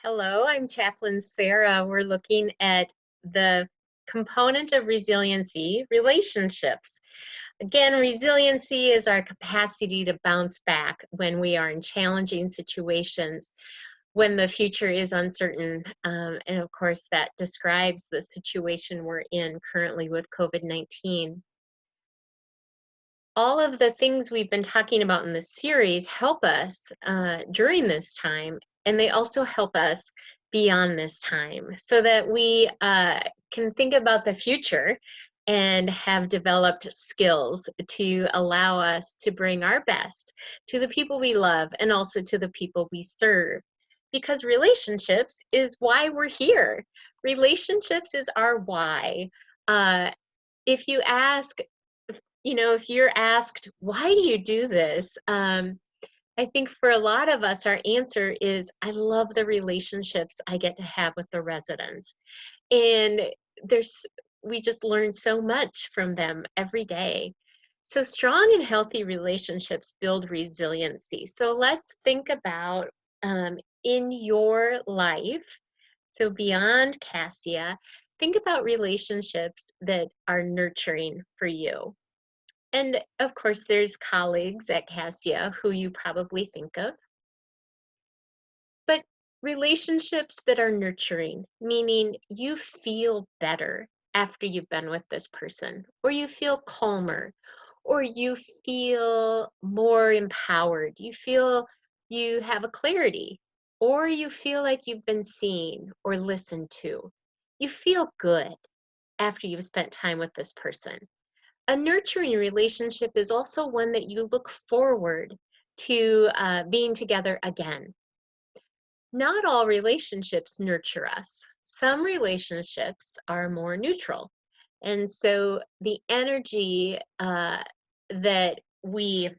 Hello, I'm Chaplain Sarah. We're looking at the component of resiliency, relationships. Again, resiliency is our capacity to bounce back when we are in challenging situations, when the future is uncertain. And of course, that describes the situation we're in currently with COVID-19. All of the things we've been talking about in this series help us during this time, and they also help us beyond this time so that we can think about the future and have developed skills to allow us to bring our best to the people we love and also to the people we serve. Because relationships is why we're here. Relationships is our why. If you ask if you're asked, why do you do this? I think for a lot of us, our answer is, I love the relationships I get to have with the residents. And there's, we just learn so much from them every day. So strong and healthy relationships build resiliency. So let's think about in your life, so beyond Cassia, think about relationships that are nurturing for you. And of course, there's colleagues at Cassia who you probably think of, but relationships that are nurturing, meaning you feel better after you've been with this person, or you feel calmer, or you feel more empowered, you feel you have a clarity, or you feel like you've been seen or listened to. You feel good after you've spent time with this person. A nurturing relationship is also one that you look forward to being together again. Not all relationships nurture us. Some relationships are more neutral. And so the energy that we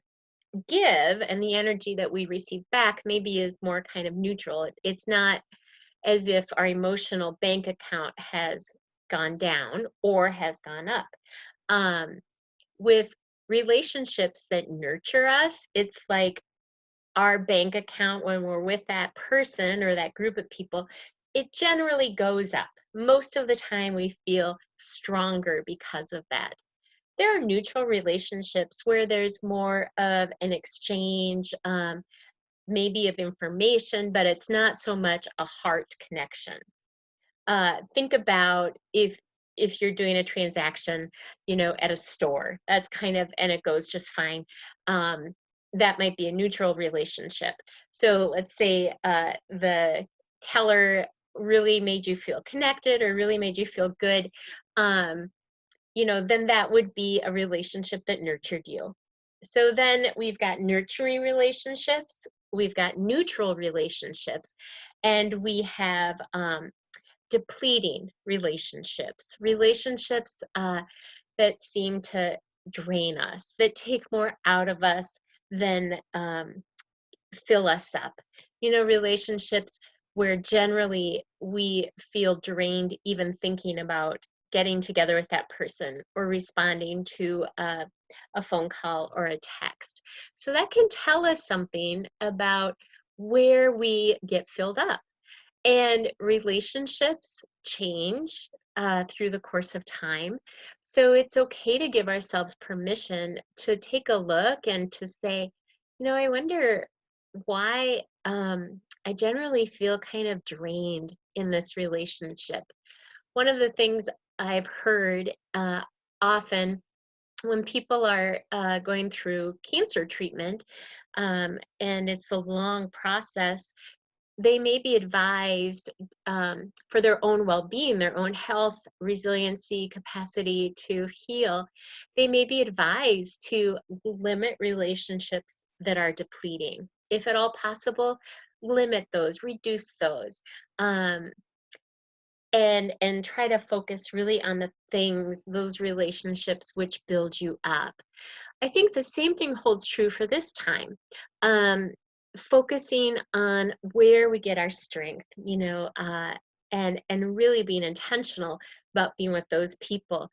give and the energy that we receive back maybe is more kind of neutral. It's not as if our emotional bank account has gone down or has gone up. Um, with relationships that nurture us, it's like our bank account when we're with that person or that group of people, it generally goes up. Most of the time, we feel stronger because of that. There are neutral relationships where there's more of an exchange, maybe of information, but it's not so much a heart connection. Think about if you're doing a transaction, at a store. That's kind of, and it goes just fine. That might be a neutral relationship. So let's say the teller really made you feel connected or really made you feel good. Then that would be a relationship that nurtured you. So then we've got nurturing relationships, we've got neutral relationships, and we have depleting relationships, relationships that seem to drain us, that take more out of us than fill us up. Relationships where generally we feel drained even thinking about getting together with that person or responding to a phone call or a text. So that can tell us something about where we get filled up. And relationships change through the course of time. So it's okay to give ourselves permission to take a look and to say, I wonder why I generally feel kind of drained in this relationship. One of the things I've heard often when people are going through cancer treatment, and it's a long process, they may be advised for their own well-being, their own health, resiliency, capacity to heal, they may be advised to limit relationships that are depleting. If at all possible, limit those, reduce those, and try to focus really on the things, those relationships which build you up. I think the same thing holds true for this time. Focusing on where we get our strength, and really being intentional about being with those people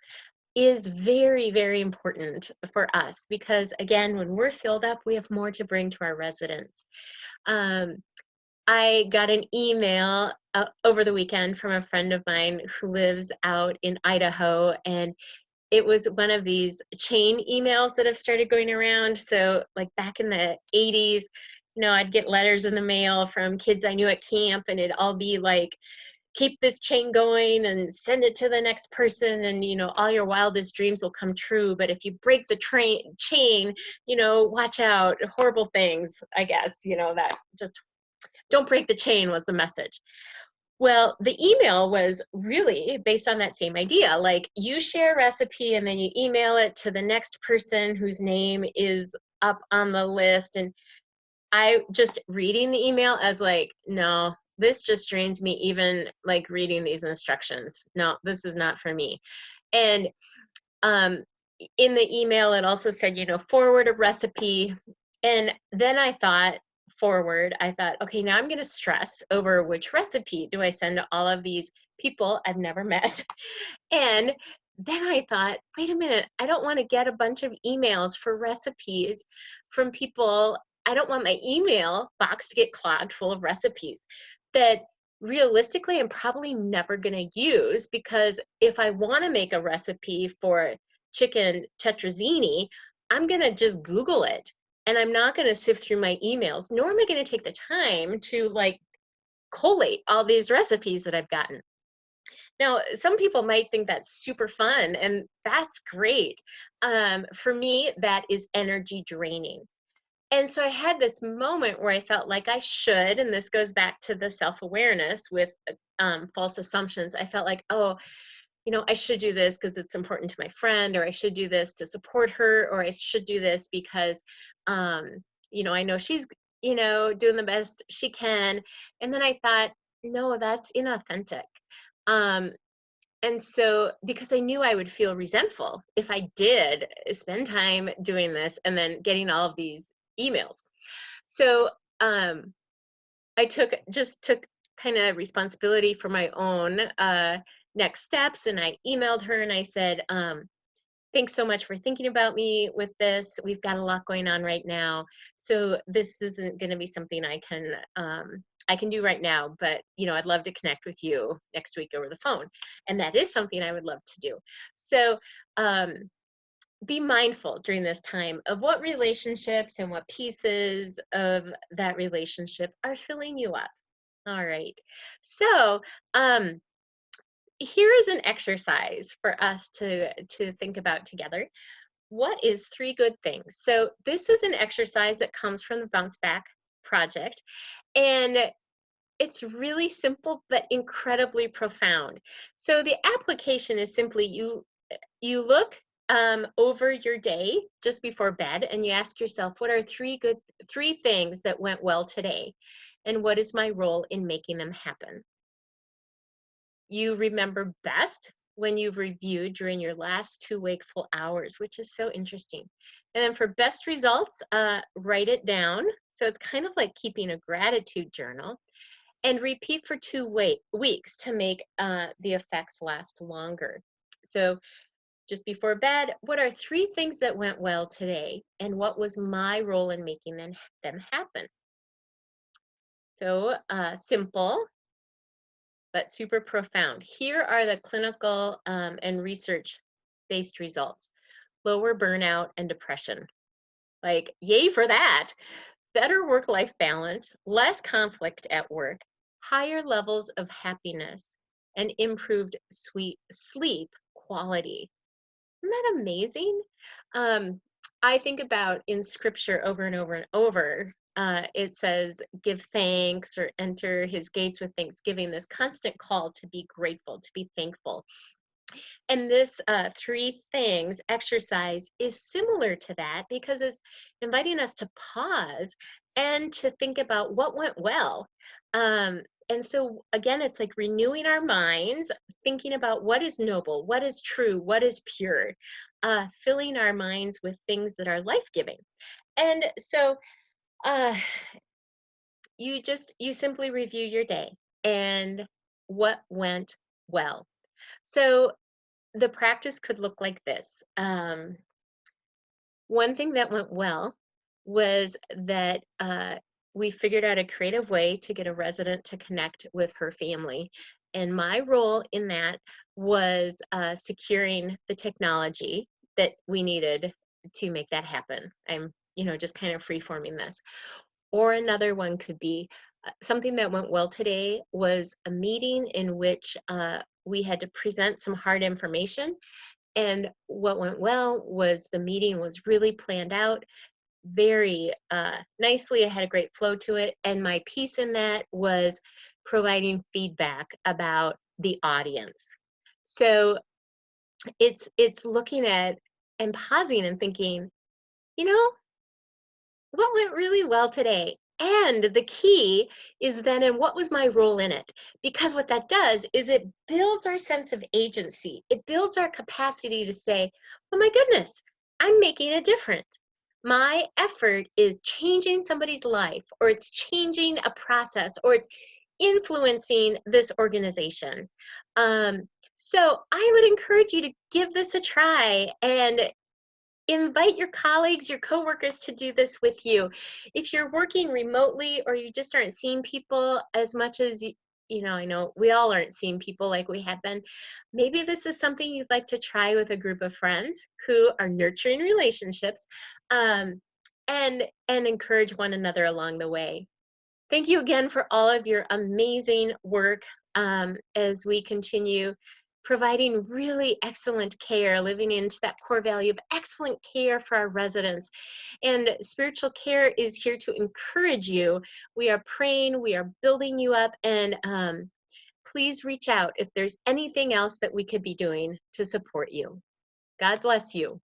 is very, very important for us because, again, when we're filled up, we have more to bring to our residents. Um, I got an email over the weekend from a friend of mine who lives out in Idaho, and it was one of these chain emails that have started going around. So, like back in the 80s, I'd get letters in the mail from kids I knew at camp, and it'd all be like, keep this chain going and send it to the next person, and all your wildest dreams will come true, but if you break the chain, watch out, horrible things, I guess, that just don't break the chain was the message. Well, the email was really based on that same idea. Like, you share a recipe and then you email it to the next person whose name is up on the list. And I just reading the email as like, no, this just drains me, even like reading these instructions. No, this is not for me. And um, in the email, it also said, forward a recipe. And then I thought, okay, now I'm going to stress over which recipe do I send to all of these people I've never met. And then I thought, wait a minute, I don't want to get a bunch of emails for recipes from people. I don't want my email box to get clogged full of recipes that realistically I'm probably never going to use, because if I want to make a recipe for chicken tetrazzini, I'm going to just Google it, and I'm not going to sift through my emails, nor am I going to take the time to like collate all these recipes that I've gotten. Now, some people might think that's super fun, and that's great. For me, that is energy draining. And so I had this moment where I felt like I should, and this goes back to the self-awareness with false assumptions. I felt like, oh, I should do this because it's important to my friend, or I should do this to support her, or I should do this because, um, I know she's, doing the best she can. And then I thought, no, that's inauthentic. Um, and so, because I knew I would feel resentful if I did spend time doing this and then getting all of these emails. So, I took kind of responsibility for my own next steps, and I emailed her and I said, thanks so much for thinking about me with this. We've got a lot going on right now, so this isn't going to be something I can do right now, but I'd love to connect with you next week over the phone, and that is something I would love to do. So um, be mindful during this time of what relationships and what pieces of that relationship are filling you up. All right. So um, here is an exercise for us to think about together. What is three good things? So this is an exercise that comes from the Bounce Back Project, and it's really simple but incredibly profound. So the application is simply you look over your day just before bed, and you ask yourself, what are three things that went well today, and what is my role in making them happen? You remember best when you've reviewed during your last 2 wakeful hours, which is so interesting. And then for best results, write it down. So it's kind of like keeping a gratitude journal, and repeat for 2 weeks to make the effects last longer. So just before bed, what are three things that went well today, and what was my role in making them happen? So simple, but super profound. Here are the clinical and research-based results. Lower burnout and depression. Like, yay for that. Better work-life balance, less conflict at work, higher levels of happiness, and improved sleep quality. Isn't that amazing? I think about in scripture over and over and over, it says, give thanks or enter his gates with thanksgiving, this constant call to be grateful, to be thankful. And this three things exercise is similar to that, because it's inviting us to pause and to think about what went well. And so again, it's like renewing our minds, thinking about what is noble, what is true, what is pure, filling our minds with things that are life-giving. And so uh, you simply review your day and what went well. So the practice could look like this. One thing that went well was that we figured out a creative way to get a resident to connect with her family. And my role in that was securing the technology that we needed to make that happen. I'm, just kind of free-forming this. Or another one could be something that went well today was a meeting in which we had to present some hard information. And what went well was the meeting was really planned out very nicely. It had a great flow to it. And my piece in that was providing feedback about the audience. So it's looking at and pausing and thinking, you know, what went really well today? And the key is then in what was my role in it? Because what that does is it builds our sense of agency. It builds our capacity to say, oh my goodness, I'm making a difference. My effort is changing somebody's life, or it's changing a process, or it's influencing this organization. So I would encourage you to give this a try and invite your colleagues, your coworkers to do this with you. If you're working remotely or you just aren't seeing people as much as I know we all aren't seeing people like we have been. Maybe this is something you'd like to try with a group of friends who are nurturing relationships, and encourage one another along the way. Thank you again for all of your amazing work as we continue providing really excellent care, living into that core value of excellent care for our residents. And spiritual care is here to encourage you. We are praying, we are building you up, and please reach out if there's anything else that we could be doing to support you. God bless you.